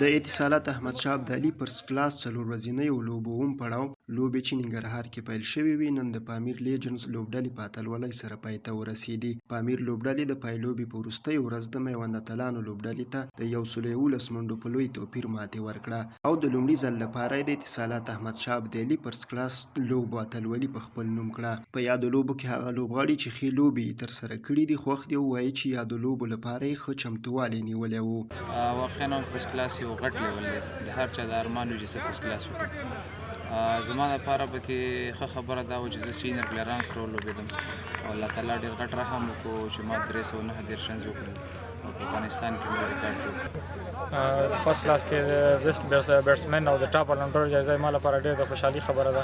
د اتصالات احمد شاه ابدالي فرست کلاس څلور ورځنیو لوبو اوم پړاو لوبې چې ننګرهار کې پیل شوې وي نن د پامیر لیجنډز لوبډلې په اتلولۍ سره پای ته ورسېدې. پامیر لوبډلې د پایلوبې په وروستۍ ورځ د میوند اتلانو لوبډلې ته د 111 منډو په لوی توپیر ماتې ورکړه او د لومړي ځل لپاره د اتصالات احمد شاه ابدالي فرست کلاس لوبو اتلولي په خپل نوم کړه. په یادو لوبو کې هغه لوبغاړي چې ښې لوبې ترسره کړي دي خوښ دي ووایي چې یادو لوبو لپاره یې ښه چمتووالی نیولی و. واقعا فرست کلاس یو غټ لیول دی د هر چا د ارمان وي چې زه فرست کلاس وکړم. زما لپاره پکې ښه خبره دا وه چې زه سینیر پلیران سره ولوبېدم او الله تعالی ډېر غټ رحم وکړو چې ما 309 رنز وکړل او په افغانستان کې مې ریکارډ جوړ. فرست کلاس کې د بیسټ بیټسمین او د ټاپ الراونډر جایزه ما لپاره ډېر د خوشحالي خبره ده.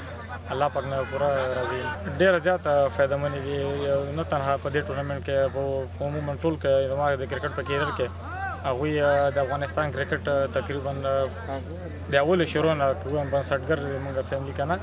الله پاک نه پوره راضي یم. ډېره زیاته فایدهمنې دي نه تنها په دې ټورنمنټ کې په عموما ټول کې زما د کرکټ په کیریر کې هغوی د افغانستان کرکټ تقریبا د اولو شروع نه بنسټګر زموږ فیملي که نه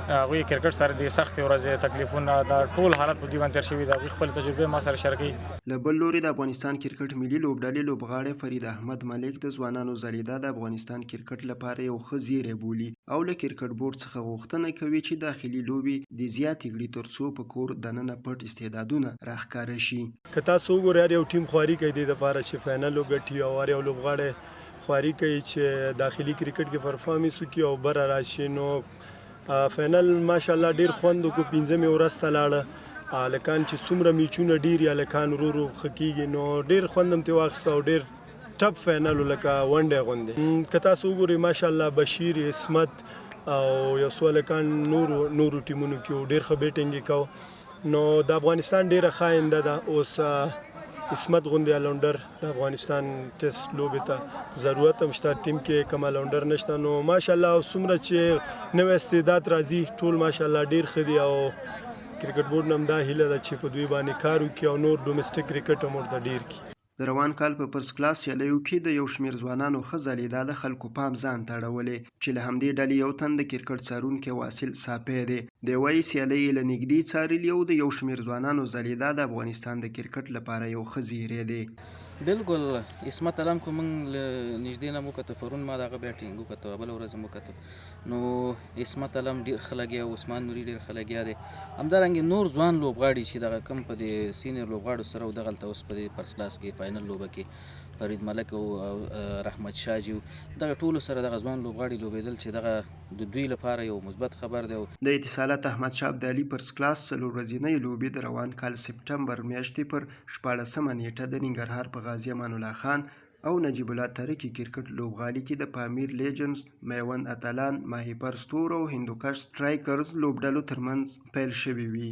هغوی کرکټ سره د سختې ورځې تکلیفونه دا ټول حالت په دوی باندې تېر شوي د هغوی خپلې تجربې ما سره شریکوي. له بل لوري د افغانستان کرکټ ملي لوبډلې لوبغاړی فرید احمد ملک د ځوانانو ځلیدا د افغانستان کرکټ لپاره یو ښه زیری بولي او له کرکټ بورډ څخه غوښتنه کوي چې داخلي لوبې د زیاتې کړي ترڅو په کور دننه پټ استعدادونه راښکاره شي. که تاسو وګورئ هر یو ټیم خواري کوي دې دپاره چې فاینل وګټي او هر یو لوبغاړی خواري کوي چې داخلي کرکټ کې پرفارمنس وکړي او بره راشي. نو فاینل ماشاءالله ډیر خوند وکړو. 5مې ورځ ته لاړه هلکان چې څومره میچونه ډیر یې هلکان ورو ورو ښه کېږي نو ډیر خوند هم ترې واخیسته او ډیر ټپ فاینل لکه ونډې غوندې. که تاسو وګورئ ماشاءالله بشیر عصمت او یو څو هلکان نورو ټیمونو کې ډیر ښه بیټینګ یې کو نو د افغانستان ډیره ښه آینده ده. اوس عصمت غوندې الراونډر د افغانستان ټیسټ لوبې ته ضرورت هم شته. ټیم کې کوم الراونډر نشته نو ماشاءالله څومره چې نوی استعداد راځي ټول ماشاءالله ډیر ښه دي او کرکټ بورډ نه هم دا هیله ده چې په دوی باندې کار وکړي او نور ډومسټک کرکټ هم ورته ډیر کړي. د روان کال په فرست کلاس سیالیو کې د یو شمېر ځوانانو ښه ځلیدا د خلکو پام ځان ته اړولی چې له همدې ډلې یو تن د کرکټ څارونکی واصل صافی دی. دی وایي سیالۍ یې له نږدې څارلي او د یو شمېر ځوانانو ځلیدا د افغانستان د کرکټ لپاره یو ښه زیری دی. بالکل عصمت علم کو موږ له نږدې نه وکتو پرون ما د هغه بیټینګ وکتو بله ورځ مو وکتو نو عصمت علم ډېر ښه لګیا او عثمان نوري ډېر ښه لګیا دی. همدارنګې نور ځوان لوبغاړي چې دغه کم په دې سینیر لوبغاړو سره او دغلته اوس په دې فرست کلاس کې فاینل لوبه کې فرید ملک او رحمت شاه جي دغه ټولو سره دغه ځوان لوبغاړي لوبېدل چې دغه د دوی لپاره یو مثبت خبر دی. د اتصالات احمد شاه ابدالي فرست کلاس څلور ورځنۍ لوبې د روان کال سپټمبر میاشتې پر 14مه نیټه د ننګرهار په غازي امان الله خان او نجیب الله ترکي کرکټ لوبغالي کې د پامیر لیجنډز، میوند اتلان، ماهیپر ستورو او هندوکش سټرایکرز لوبډلو ترمنځ پیل شوي وي.